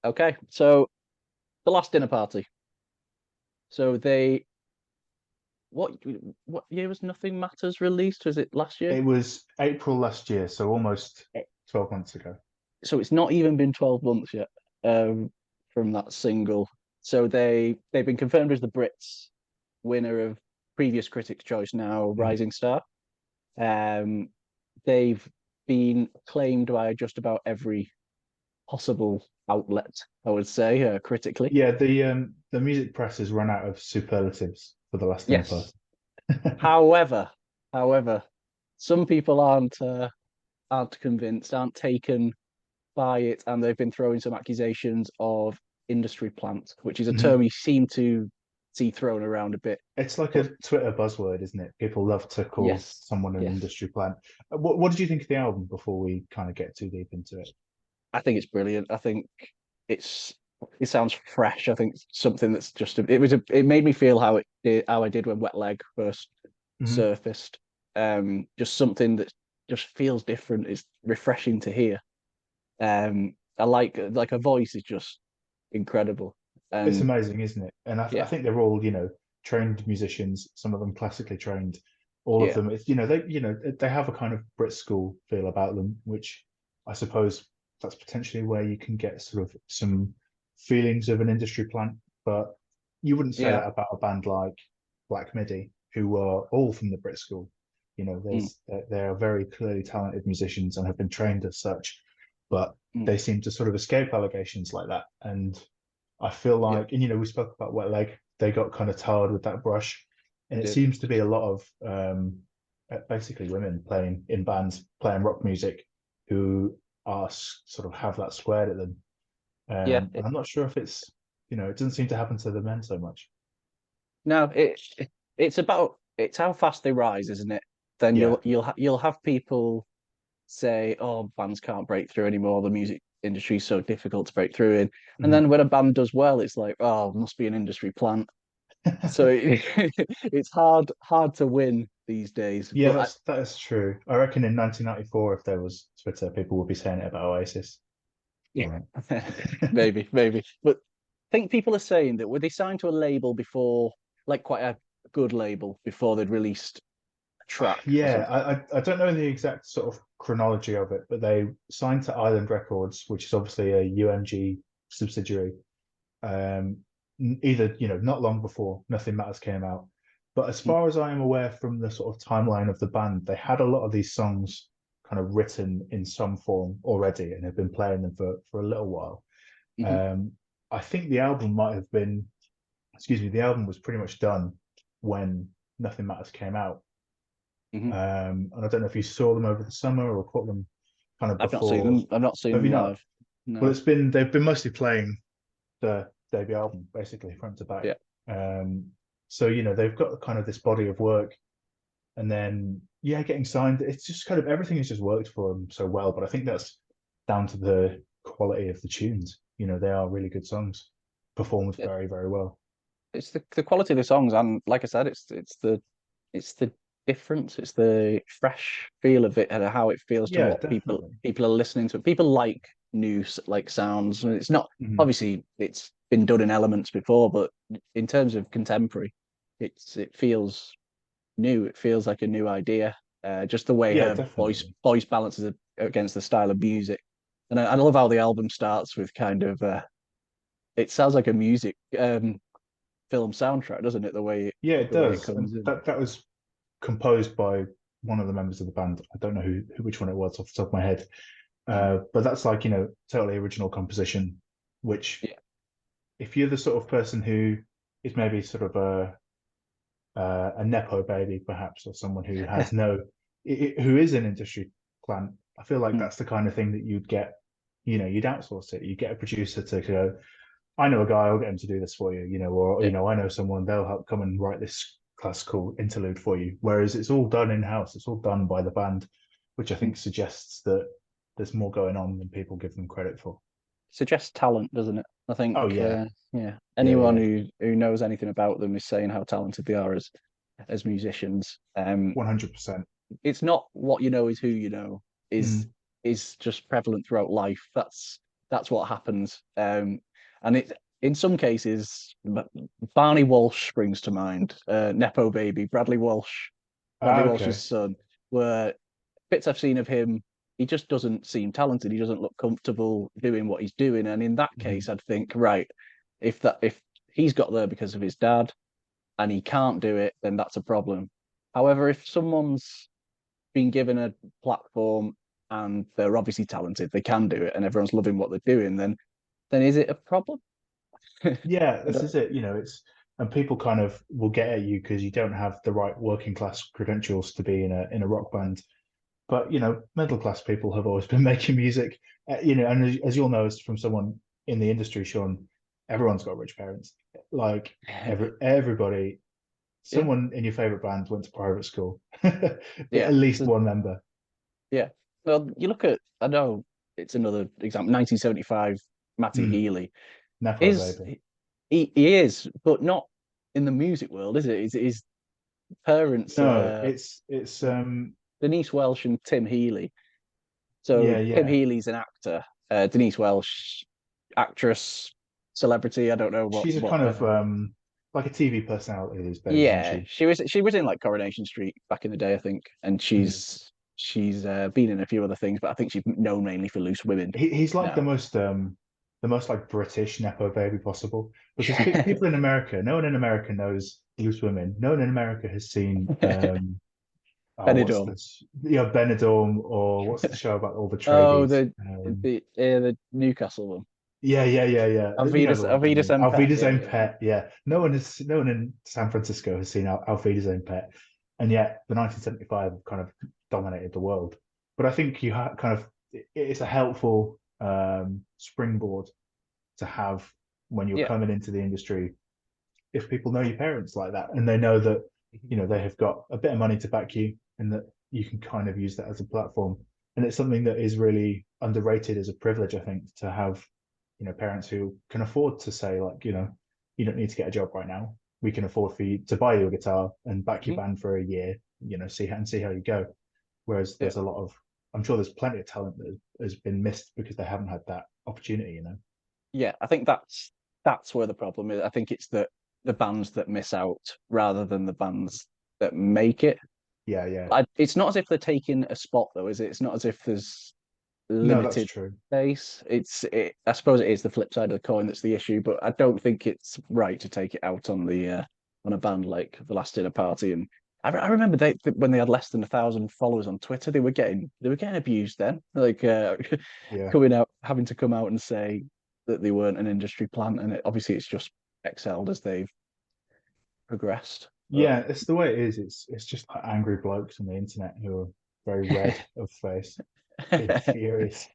Okay, so the last dinner party. So they what what year was Nothing Matters released? Was it last year? It was April last year, so almost Eh, 12 months ago. So it's not even been 12 months yet from that single. So they've been confirmed as the Brits winner of previous Critics' Choice, now Mhm. Rising Star. Um, they've been claimed by just about every possible outlet, I would say, critically. Yeah, the music press has run out of superlatives for the last dinner party. Yes. However, however, some people aren't convinced, aren't taken by it, and they've been throwing some accusations of industry plant, which is a term Mhm. you seem to see thrown around a bit. It's like But a Twitter buzzword, isn't it? People love to call yes, someone an yes, industry plant. What did you think of the album before we kind of get too deep into it? I think it's brilliant. I think it's it sounds fresh. I think something that's just it made me feel how I did when Wet Leg first Mhm. surfaced. Just something that just feels different. It's refreshing to hear. I like her voice is just incredible. It's And amazing, isn't it? And I yeah, think they're all, trained musicians, some of them classically trained, all of yeah, them. It's, they have a kind of Brit school feel about them, which I suppose that's potentially where you can get sort of some feelings of an industry plant. But you wouldn't say yeah, that about a band like Black Midi, who are all from the Brit school. mm, They are very clearly talented musicians and have been trained as such, but mm, they seem to sort of escape allegations like that. And I feel yeah, like, and we spoke about Wet Leg, they got kind of tarred with that brush. we And it did. seems to be a lot of basically women playing in bands, playing rock music, who are sort of have that squared at them. Yeah, And I'm not sure if it doesn't seem to happen to the men so much. no, it's about it's how fast they rise, isn't it? Then Yeah. you'll have people say, "Oh, bands can't break through anymore. The music industry is so difficult to break through in." And Mhm. then when a band does well, it's like, "Oh, must be an industry plant." So it's hard to win these days. Yeah, But that is true. I reckon in 1994, if there was Twitter, people would be saying it about Oasis. yeah, Right. maybe. But I think people are saying that were they signed to a label before, like quite a good label before they'd released a track or Yeah, something. I don't know the exact sort of chronology of it, but they signed to Island Records, which is obviously a UMG subsidiary. Um, Either not long before Nothing Matters came out, but as Mm, far as I am aware from the sort of timeline of the band, they had a lot of these songs kind of written in some form already and have been playing them for a little while. mhm, Um, I think the album might have been, excuse me, the album was pretty much done when Nothing Matters came out. mhm. And I don't know if you saw them over the summer or caught them kind of I've not seen before. them. I've not seen Have them you not? live. Well, No. they've been mostly playing the debut album basically front to back. Yeah. Um, so they've got kind of this body of work, and then yeah, getting signed. It's just kind of everything has just worked for them so well. But I think that's down to the quality of the tunes. They are really good songs, performed Yeah. very very well. It's the quality of the songs, and like I said, it's the difference, it's the fresh feel of it, and how it feels to Yeah, what people definitely. people are listening to. People like new like sounds. And it's not Mhm. obviously it's been done in elements before, but in terms of contemporary, it feels new. It feels like a new idea. Just the way Yeah, her voice definitely. voice balances it against the style of music, and I love how the album starts with kind of it sounds like a music film soundtrack, doesn't it? Yeah, it The way it does, and comes in. that was composed by one of the members of the band. I don't know which one it was off the top of my head, Mm. but that's like totally original composition. Which, Yeah, if you're the sort of person who is maybe sort of a nepo baby, perhaps, or someone who has no, who is an industry plant, I feel like mm. that's the kind of thing that you'd get. You'd outsource it. You get a producer to go, I know a guy, I'll get him to do this for you, or Yeah. I know someone, they'll help come and write this classical interlude for you. Whereas it's all done in house, it's all done by the band, which I Mm. think suggests that there's more going on than people give them credit for. Suggests talent, doesn't it? I think, Oh yeah, yeah, yeah, anyone yeah, who knows anything about them is saying how talented they are as musicians. 100%. It's not what you know is who you know is Mm, is just prevalent throughout life. that's what happens. And it in some cases, Barney Walsh springs to mind, nepo baby, Bradley Walsh's Okay. son. Where bits I've seen of him, he just doesn't seem talented. He doesn't look comfortable doing what he's doing. And in that Mhm. case, I'd think, right, if he's got there because of his dad and he can't do it, then that's a problem. However, if someone's been given a platform and they're obviously talented, they can do it, and everyone's loving what they're doing, then is it a problem? I Yeah, this don't. is it. You know, it's and people kind of will get at you because you don't have the right working class credentials to be in a rock band. But you know, middle class people have always been making music. You know, and as you'll know, as from someone in the industry, Sean, everyone's got rich parents. Like everybody, Yeah, someone in your favorite band went to private school. At yeah, least one member. yeah. Well, you look at, I know it's another example, 1975, Matty Mm, Healy Nepo is baby. he is, but not in the music world, is it? His parents, No, it's Denise Welsh and Tim Healy. So yeah, Tim yeah. Healy's an actor, Denise Welsh, actress, celebrity. I don't know She's a what. kind of like a TV personality these days, isn't Yeah, she? she was in like Coronation Street back in the day, I think, and Mm. she's been in a few other things, but I think she's known mainly for Loose Women He's like now. the most like British Nepo baby possible because people in America, no one in America knows Loose Women. No one in America has seen oh what's Benidorm. this? Yeah, Benidorm or what's the show about all the Oh, tradies? the Newcastle one. Yeah. You know the ones I Alvidas mean. and Pet. Auf Yeah, Own yeah, Pet. Yeah, no one in San Francisco has seen Auf Own Pet, and yet the 1975 have kind of dominated the world. But I think kind of it's a helpful springboard to have when you're yeah, coming into the industry. If people know your parents like that, and they know that you know they have got a bit of money to back you, and that you can kind of use that as a platform, and it's something that is really underrated as a privilege, I think, to have you know parents who can afford to say like you know you don't need to get a job right now, we can afford for you to buy you a guitar and back your mhm, band for a year, you know, see how you go. Whereas yeah, there's a lot of I'm sure there's plenty of talent that has been missed because they haven't had that opportunity, you know. yeah. I think that's where the problem is. I think it's the bands that miss out rather than the bands that make it. Yeah. It's not as if they're taking a spot though, is it? It's not as if there's No, that's limited true. space. I suppose it is the flip side of the coin that's the issue, but I don't think it's right to take it out on a band like the Last Dinner Party. And I remember when they had less than 1,000 followers on Twitter, they were getting abused then, like Yeah. coming out having to come out and say that they weren't an industry plant, and obviously it's just excelled as they've progressed. But Yeah, it's the way it is. It's just like angry blokes on the internet who are very red of face, being furious.